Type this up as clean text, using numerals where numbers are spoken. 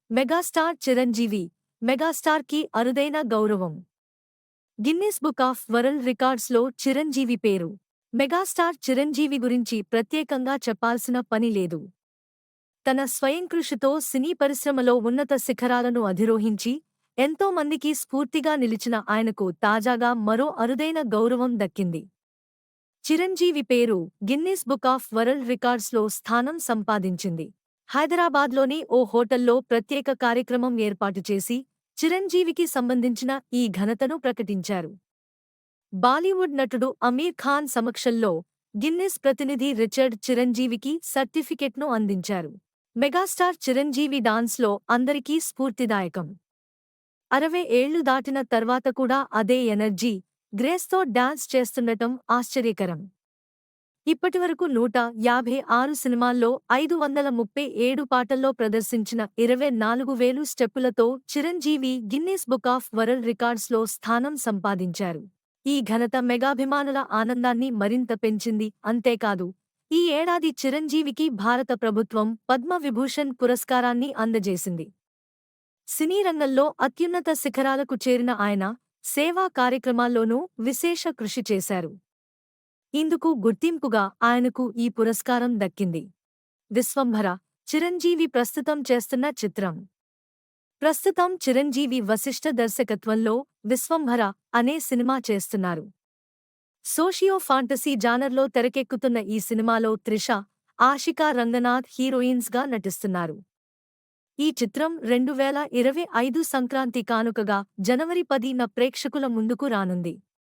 Megastar Chiranjeevi megastar కి అరుదైన గౌరవం. గిన్నిస్ బుక్ ఆఫ్ వరల్డ్ రికార్డ్స్లో చిరంజీవి పేరు. మెగాస్టార్ చిరంజీవి గురించి ప్రత్యేకంగా చెప్పాల్సిన పని లేదు. తన స్వయంకృషితో సినీ పరిశ్రమలో ఉన్నత శిఖరాలను అధిరోహించి ఎంతో మందికి స్ఫూర్తిగా నిలిచిన ఆయనకు తాజాగా మరో అరుదైన గౌరవం దక్కింది. చిరంజీవి పేరు గిన్నిస్ బుక్ ఆఫ్ వరల్డ్ రికార్డ్స్లో స్థానం సంపాదించింది. హైదరాబాద్లోని ఓ హోటల్లో ప్రత్యేక కార్యక్రమం ఏర్పాటు చేసి చిరంజీవికి సంబంధించిన ఈ ఘనతను ప్రకటించారు. బాలీవుడ్ నటుడు అమీర్ ఖాన్ సమక్షంలో గిన్నిస్ ప్రతినిధి రిచర్డ్ చిరంజీవికి సర్టిఫికెట్ను అందించారు. మెగాస్టార్ చిరంజీవి డాన్స్లో అందరికీ స్ఫూర్తిదాయకం. 60 ఏళ్లు దాటిన తర్వాత కూడా అదే ఎనర్జీ, గ్రేస్తో డాన్స్ చేస్తుండటం ఆశ్చర్యకరం. ఇప్పటివరకు 156 సినిమాల్లో 537 పాటల్లో ప్రదర్శించిన 24,000 స్టెప్పులతో Chiranjeevi Guinness book of world రికార్డ్స్లో స్థానం సంపాదించారు. ఈ ఘనత మెగాభిమానుల ఆనందాన్ని మరింత పెంచింది. అంతేకాదు, ఈ ఏడాది చిరంజీవికి భారత ప్రభుత్వం పద్మ విభూషణ్ పురస్కారాన్ని అందజేసింది. సినీ రంగంలో అత్యున్నత శిఖరాలకు చేరిన ఆయన సేవా కార్యక్రమాల్లోనూ విశేష కృషి చేశారు. ఇందుకు గుర్తింపుగా ఆయనకు ఈ పురస్కారం దక్కింది. విశ్వంభర చిరంజీవి ప్రస్తుతం చేస్తున్న చిత్రం. ప్రస్తుతం చిరంజీవి వశిష్ఠ దర్శకత్వంలో విశ్వంభర అనే సినిమా చేస్తున్నారు. సోషియో ఫాంటసీ జానర్లో తెరకెక్కుతున్న ఈ సినిమాలో త్రిష, ఆషికా రంగనాథ్ హీరోయిన్స్గా నటిస్తున్నారు. ఈ చిత్రం 2025 సంక్రాంతి కానుకగా జనవరి 10న ప్రేక్షకుల ముందుకు రానుంది.